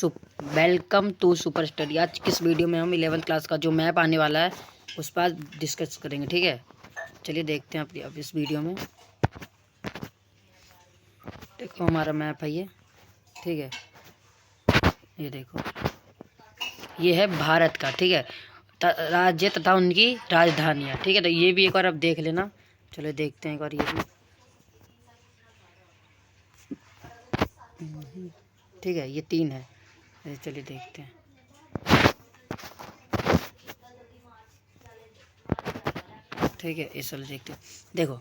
Welcome to super study. आज किस video में हम 11th क्लास का जो मैप आने वाला है उस पर डिस्कस करेंगे। ठीक है, चलिए देखते हैं अब इस वीडियो में। देखो हमारा मैप है ये, ठीक है, ये देखो, ये है भारत का, ठीक है, राज्य तथा उनकी राजधानियाँ। ठीक है, तो ये भी एक बार अब देख लेना। चलो देखते हैं एक बार ये भी। ठीक है, ये 3 है। चलिए देखते हैं। ठीक है, इस वाले देखते हैं। देखो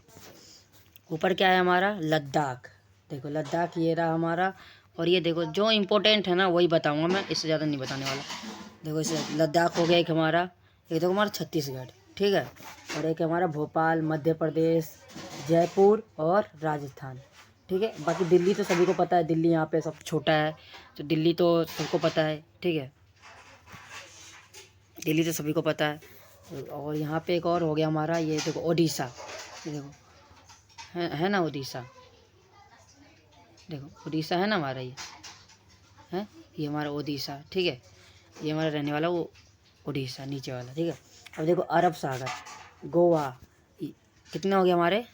ऊपर क्या है हमारा, लद्दाख। देखो लद्दाख ये रहा हमारा। और ये देखो जो इम्पोर्टेंट है ना वही बताऊंगा मैं, इससे ज़्यादा नहीं बताने वाला। देखो इसे लद्दाख हो गया एक हमारा, एक देखो हमारा छत्तीसगढ़, ठीक है, और एक हमारा भोपाल मध्य प्रदेश, जयपुर और राजस्थान। ठीक है, बाकी दिल्ली तो सभी को पता है, दिल्ली यहाँ पे सब छोटा है, तो दिल्ली तो सबको पता है। ठीक है, दिल्ली तो सभी को पता है। और यहाँ पे एक और हो गया हमारा, ये देखो उड़ीसा। ये देखो है ना उड़ीसा, देखो उड़ीसा है ना हमारा, ये है, ये हमारा उड़ीसा। ठीक है, ये हमारा रहने वाला वो उड़ीसा नीचे वाला। ठीक है, अब देखो अरब सागर, गोवा, कितने हो गए हमारे,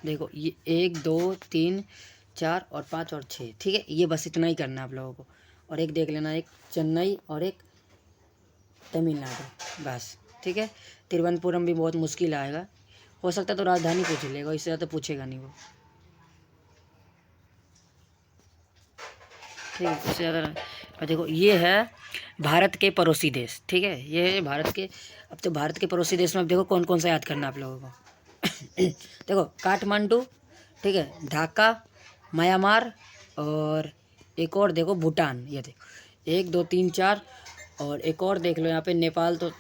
देखो ये 1 2 3 4 और 5 और 6। ठीक है, ये बस इतना ही करना है आप लोगों को। और एक देख लेना, एक चेन्नई और एक तमिलनाडु, बस। ठीक है, तिरुवनंतपुरम भी बहुत मुश्किल आएगा, हो सकता है तो राजधानी पूछ लेगा, इससे ज़्यादा पूछेगा नहीं वो। ठीक है, इससे ज़्यादा। और देखो ये है भारत के पड़ोसी देश। ठीक है, ये है भारत के। अब तो भारत के पड़ोसी देश में अब देखो कौन कौन सा याद करना है आप लोगों को। देखो काठमांडू, ठीक है, ढाका, म्यांमार, और एक और देखो भूटान। ये देखो 1 2 3 4, और एक और देख लो यहाँ पे नेपाल तो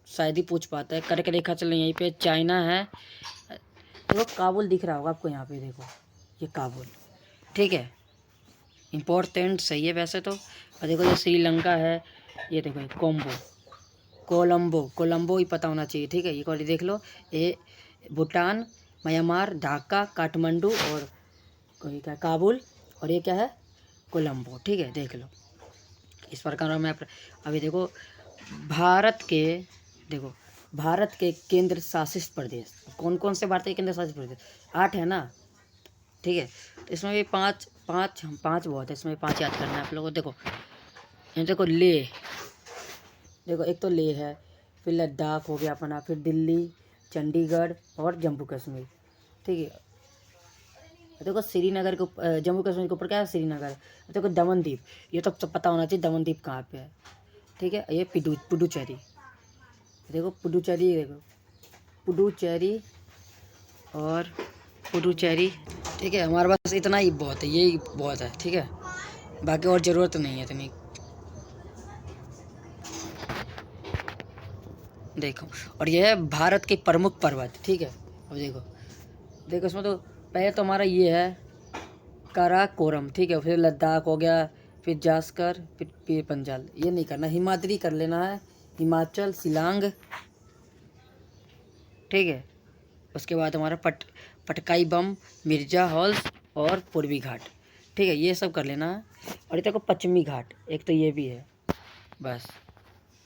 शायद ही पूछ पाता है। कर्क रेखा चल रही है यहीं पे, चाइना है। देखो काबुल दिख रहा होगा आपको यहाँ पे, देखो ये काबुल। ठीक है, इम्पोर्टेंट सही है वैसे तो। और देखो ये श्रीलंका है, ये देखो ये कोलंबो ही पता होना चाहिए। ठीक है, ये क्वालिटी देख लो, ये भूटान, म्यांमार, ढाका, काठमांडू और कोई क्या काबुल, और ये क्या है कोलंबो। ठीक है, देख लो इस प्रकार मैं अभी देखो भारत के, देखो भारत के केंद्र शासित प्रदेश कौन कौन से, भारत के केंद्र शासित प्रदेश 8 है ना। ठीक है, तो इसमें भी 5 बहुत है, इसमें 5 याद करना है आप लोगों को। देखो यहाँ देखो ले, देखो एक तो ले है, फिर लद्दाख हो गया अपना, फिर दिल्ली, चंडीगढ़ और जम्मू कश्मीर। ठीक है, देखो श्रीनगर के जम्मू कश्मीर के ऊपर क्या है, श्रीनगर। देखो दमनदीप, ये तो सब पता होना चाहिए दमनदीप कहाँ पे है। ठीक है, ये पुडुचेरी, देखो पुडुचेरी, देखो पुडुचेरी और पुडुचेरी। ठीक है, हमारे पास इतना ही बहुत है, यही बहुत है। ठीक है, बाकी और ज़रूरत नहीं है इतनी। देखो और यह है भारत के प्रमुख पर्वत। ठीक है, अब देखो इसमें तो पहले तो हमारा ये है काराकोरम। ठीक है, फिर लद्दाख हो गया, फिर जास्कर, फिर पीर पंजाल। ये नहीं करना, हिमाद्री कर लेना है, हिमाचल, शिलांग। ठीक है, उसके बाद हमारा पटकाई बम, मिर्जा हॉल्स और पूर्वी घाट। ठीक है, ये सब कर लेना है। और ये देखो पश्चिमी घाट, एक तो ये भी है, बस।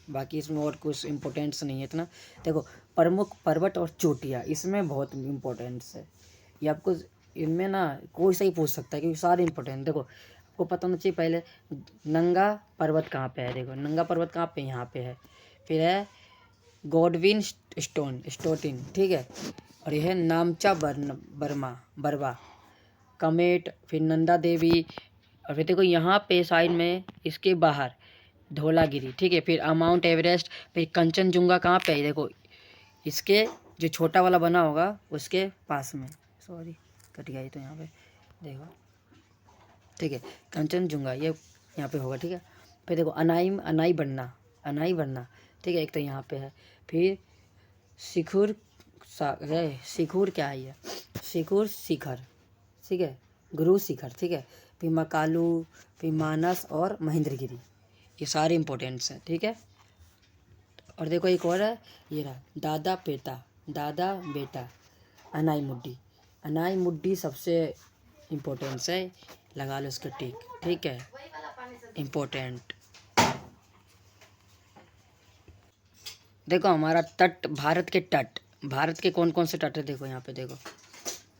बाकी इसमें और कुछ इम्पोर्टेंस नहीं है इतना। देखो प्रमुख पर्वत और चोटियाँ, इसमें बहुत इम्पोर्टेंस है। ये आपको इनमें ना कोई सही पूछ सकता है क्योंकि सारे इम्पोर्टेंट। देखो आपको पता होना चाहिए पहले नंगा पर्वत कहाँ पे है। देखो नंगा पर्वत कहाँ पे, यहाँ पे है। फिर है गॉडविन स्टोटिन। ठीक है, और यह है नामचा बरवा कमेट, फिर नंदा देवी। और फिर देखो यहाँ पे साइड में इसके बाहर धौलागिरी। ठीक है, फिर माउंट एवरेस्ट, फिर कंचनजुंगा कहाँ पे है, देखो इसके जो छोटा वाला बना होगा उसके पास में, सॉरी कट गया ये तो यहाँ पे, देखो। ठीक है, कंचनजुंगा ये यहाँ पे होगा। ठीक है, फिर देखो अनाई बनना। ठीक है, एक तो यहाँ पे है। फिर शिखुर शिखुर क्या है ये, शिखुर शिखर। ठीक है, गुरु शिखर। ठीक है, फिर मकालू, फिर मानस और महेंद्रगिरी, ये सारे इम्पोर्टेंट्स हैं। ठीक है, और देखो एक और है, ये रहा दादा बेटा अनाई मुड्डी सबसे इम्पोर्टेंस है, लगा लो इसका टिक। ठीक है, इम्पोर्टेंट। देखो हमारा तट, भारत के तट, भारत के कौन कौन से तट है देखो यहाँ पे देखो,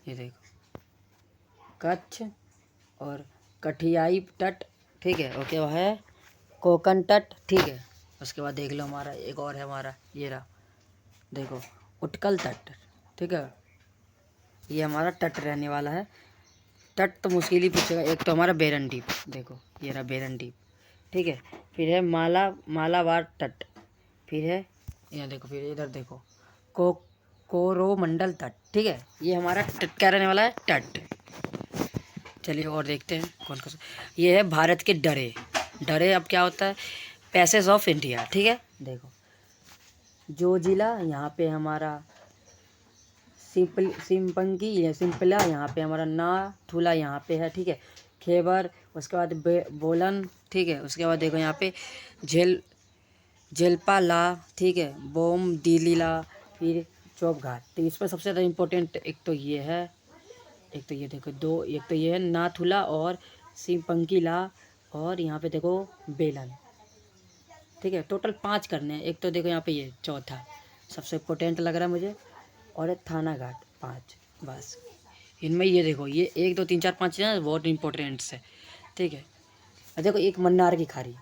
ये देखो कच्छ और कठियाई तट, ठीक है, ओके वह है कोकण तट, ठीक है। उसके बाद देख लो हमारा एक और है, हमारा ये रहा देखो उत्कल तट, ठीक है, ये हमारा तट रहने वाला है। तट तो मुश्किल ही पूछेगा। एक तो हमारा बेरन द्वीप, देखो ये रहा बेरन द्वीप, ठीक है। फिर है मालाबार तट, फिर है यहाँ देखो, फिर इधर देखो को कोरोमंडल तट, ठीक है। ये हमारा तट क्या रहने वाला है, तट। चलिए और देखते हैं कौन कौन सा। ये है भारत के डरे, डरे अब क्या होता है, पैसेज ऑफ इंडिया, ठीक है। देखो जो जिला यहाँ पे हमारा सिंपला यहाँ पे हमारा नाथुला यहाँ पे है, ठीक है। खेबर, उसके बाद बोलन, ठीक है। उसके बाद देखो यहाँ पे जेलपाला, ठीक है, बोम दिलीला, फिर चौबघाट। तो इस पर सबसे ज़्यादा इम्पोर्टेंट एक तो ये है, एक तो ये देखो दो, एक तो ये है नाथुला और सिंपंकीला, और यहाँ पे देखो बेलन, ठीक है। टोटल 5 करने हैं। एक तो देखो यहाँ पे ये चौथा सबसे इम्पोर्टेंट लग रहा है मुझे, और एक थाना घाट, 5 बस। इनमें ये देखो ये 1 2 3 4 5 चीज़ें बहुत इंपॉर्टेंट्स है, ठीक है। और देखो एक मन्नार की खाड़ी,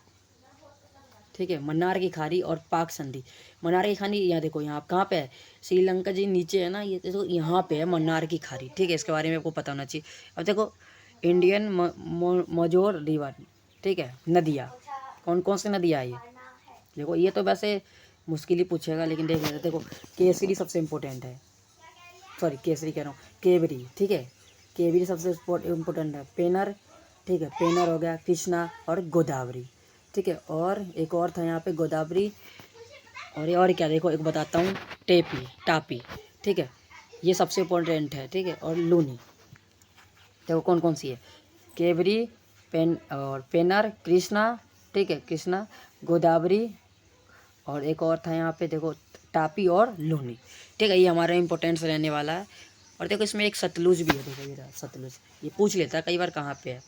ठीक है, मन्नार की खाड़ी और पाक संधि। मन्नार की खाड़ी यहाँ देखो, यहाँ कहाँ पे है, श्रीलंका जी नीचे है ना, ये देखो यहाँ पे है मन्नार की खाड़ी, ठीक है। इसके बारे में आपको पता होना चाहिए। अब देखो इंडियन मजोर रिवर, ठीक है, नदियाँ कौन कौन सी नदियाँ है ये देखो। ये तो वैसे मुश्किल ही पूछेगा, लेकिन देख लेते। देखो केसरी सबसे इम्पोर्टेंट है, सॉरी केसरी कह रहा हूँ, केवरी, ठीक है, केवरी सबसे इम्पोर्टेंट है। पेनर, ठीक है, पेनर हो गया, कृष्णा और गोदावरी, ठीक है। और एक और था यहाँ पे गोदावरी, और ये और क्या देखो एक बताता हूँ, टापी, ठीक है, ये सबसे इम्पोर्टेंट है, ठीक है। और लूनी देखो कौन कौन सी है, केवरी, पेनर, कृष्णा, ठीक है, कृष्णा, गोदावरी, और एक और था यहाँ पे देखो टापी और लूनी, ठीक है। ये हमारा इम्पोर्टेंस रहने वाला है। और देखो इसमें एक सतलुज भी है, देखो ये सतलुज, ये पूछ लेता है कई बार कहाँ पे है,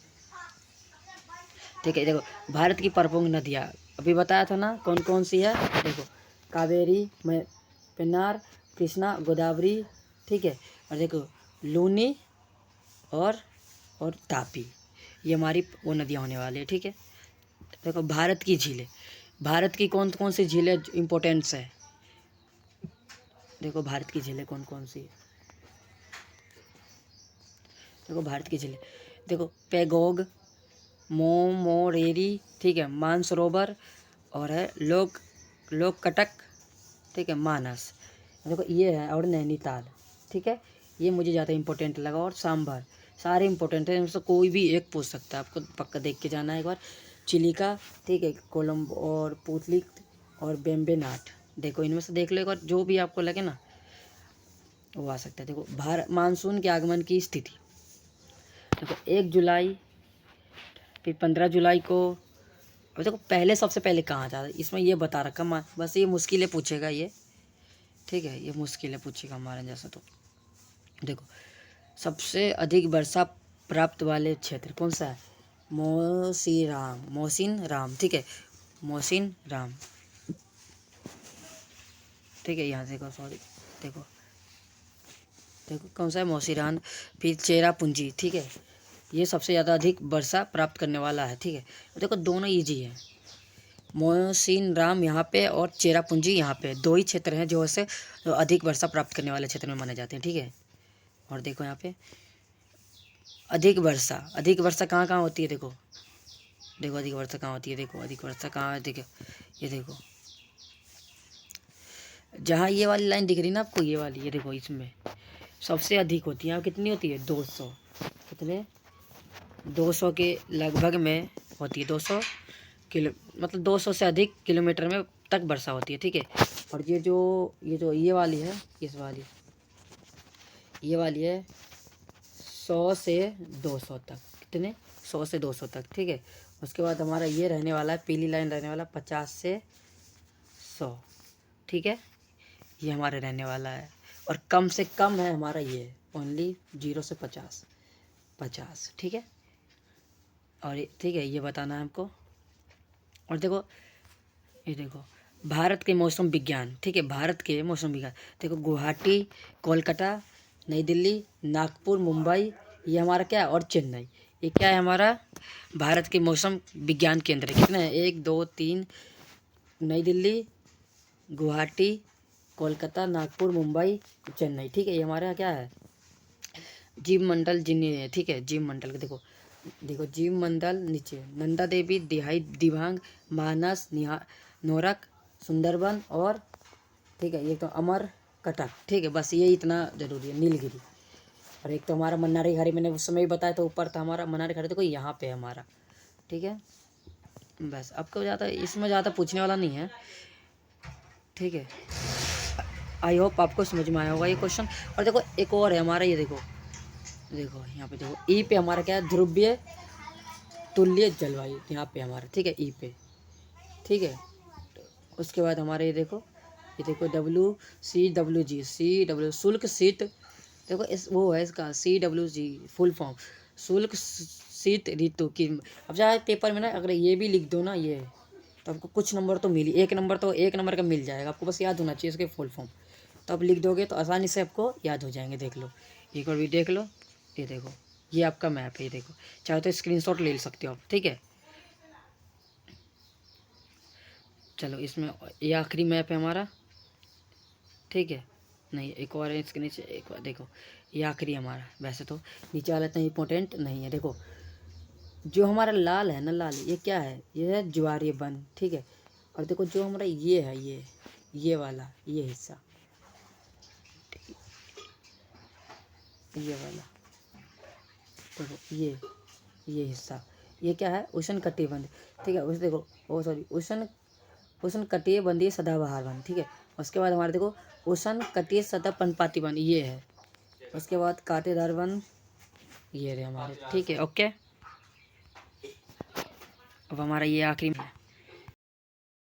ठीक है। देखो भारत की प्रमुख नदियाँ अभी बताया था ना कौन कौन सी है, देखो कावेरी, पेन्नार, कृष्णा, गोदावरी, ठीक है। और देखो लूनी और तापी, ये हमारी वो नदियाँ होने वाली है, ठीक है। देखो भारत की झीलें, भारत की कौन कौन सी झीलें इम्पोर्टेंट्स है, देखो भारत की झीलें कौन कौन सी है, देखो भारत की झीलें, देखो पैगोग, मोरेरी, ठीक है, मानसरोवर, और है लोककटक, ठीक है, मानस, देखो ये है, और नैनीताल, ठीक है। ये मुझे ज़्यादा इंपॉर्टेंट लगा। और सांभर, सारे इंपॉर्टेंट है, इनमें से कोई भी एक पूछ सकता है, आपको पक्का देख के जाना है एक बार। चिलिका, ठीक है, कोलम्बो और पुतली और बेम्बेनाट, देखो इनमें से देख लो एक बार, जो भी आपको लगे ना वो आ सकता है। देखो मानसून के आगमन की स्थिति, देखो 1 जुलाई, फिर 15 जुलाई को। अब देखो पहले सबसे पहले कहाँ था, इसमें ये बता रखा, बस ये मुश्किलें पूछेगा ये, ठीक है, ये मुश्किलें पूछेगा हमारे जैसा। तो देखो सबसे अधिक वर्षा प्राप्त वाले क्षेत्र कौन सा है, मोहसिन राम, ठीक है, मोहसिन राम, ठीक है। यहाँ देखो, सॉरी, देखो देखो कौन सा है, मोहसिरान, फिर चेरापूंजी, ठीक है, ये सबसे ज़्यादा अधिक वर्षा प्राप्त करने वाला है, ठीक है। देखो दोनों ईजी है, मोहसिन राम यहाँ पे और चेरापूंजी यहाँ पे, 2 ही क्षेत्र हैं जो ऐसे जो अधिक वर्षा प्राप्त करने वाले क्षेत्र में माने जाते हैं, ठीक है। और देखो यहाँ पे अधिक वर्षा कहाँ कहाँ होती है, देखो देखो अधिक वर्षा कहाँ होती है, देखो अधिक वर्षा कहाँ है, देखो ये देखो जहाँ ये वाली लाइन दिख रही ना आपको, ये वाली, ये देखो इसमें सबसे अधिक होती है। यहाँ कितनी होती है, 200, कितने 200 के लगभग में होती है, 200 किलो, मतलब 200 से अधिक किलोमीटर में तक वर्षा होती है, ठीक है। और ये वाली है, ये वाली है 100 से 200 तक, कितने 100 से 200 तक, ठीक है। उसके बाद हमारा ये रहने वाला है, पीली लाइन रहने वाला 50 से 100, ठीक है, ये हमारे रहने वाला है। और कम से कम है हमारा ये ओनली 0 से 50, ठीक है। और ठीक है, ये बताना है हमको। और देखो ये देखो भारत के मौसम विज्ञान, ठीक है, भारत के मौसम विज्ञान। देखो गुवाहाटी, कोलकाता, नई दिल्ली, नागपुर, मुंबई, ये हमारा क्या है, और चेन्नई, ये क्या है हमारा भारत के मौसम विज्ञान केंद्र है। कितने हैं, 1 2 3, नई दिल्ली, गुवाहाटी, कोलकाता, नागपुर, मुंबई, चेन्नई, ठीक है, ये हमारा क्या है जीव मंडल जिन्हें, ठीक है, जीव मंडल के देखो देखो जीव मंडल नीचे नंदा देवी, दिहाई दिबांग, मानस, नोरक, सुंदरबन और ठीक है ये तो अमर कटक, ठीक है, बस ये इतना जरूरी है, नीलगिरी। और एक तो हमारा मन्नारी घाटी, मैंने उस समय ही बताया तो ऊपर था हमारा मन्नारी घाटी, देखो यहाँ पे है हमारा, ठीक है। बस आपको ज़्यादा इसमें ज़्यादा पूछने वाला नहीं है, ठीक है। आई होप आपको समझ में आया होगा ये क्वेश्चन। और देखो एक और है हमारा, ये देखो देखो यहाँ पे देखो ई पे हमारा क्या है, ध्रुवीय तुल्य जलवायु, यहाँ पे हमारा, ठीक है, ई पे, ठीक है। उसके बाद हमारे ये देखो WCWG शुल्क शीत, देखो इस वो है इसका CWG फुल फॉर्म, शुल्क शीत ऋतु की। अब चाहे पेपर में ना अगर ये भी लिख दो ना ये, तो आपको कुछ नंबर तो मिली, एक नंबर का मिल जाएगा, आपको बस याद होना चाहिए इसके फुल फॉर्म। तो आप लिख दोगे तो आसानी से आपको याद हो जाएंगे। देख लो एक बार भी देख लो, ये देखो ये आपका मैप है, ये देखो चाहे तो स्क्रीनशॉट ले सकते हो आप, ठीक है। चलो इसमें ये आखिरी मैप है हमारा, ठीक है। नहीं एक और है इसके नीचे, एक बार देखो ये आखिरी हमारा, वैसे तो नीचे वाला इतना इंपॉर्टेंट नहीं है। देखो जो हमारा लाल है ना, लाल ये क्या है, ये है ज्वारीय वन, ठीक है। और देखो जो हमारा ये है, ये वाला ये हिस्सा, ये वाला देखो ये हिस्सा, ये क्या है, उष्ण कटिबंध, ठीक है। उस देखो ओ सॉरी उष्ण कटिबंधीय सदाबहार वन, ठीक है। उसके बाद हमारे देखो उष्ण कटिबंधीय सतह पर्णपाती वन, ये है। उसके बाद कांटेदार वन, ये रहे हमारे, ठीक है, ओके। अब हमारा ये आखिरी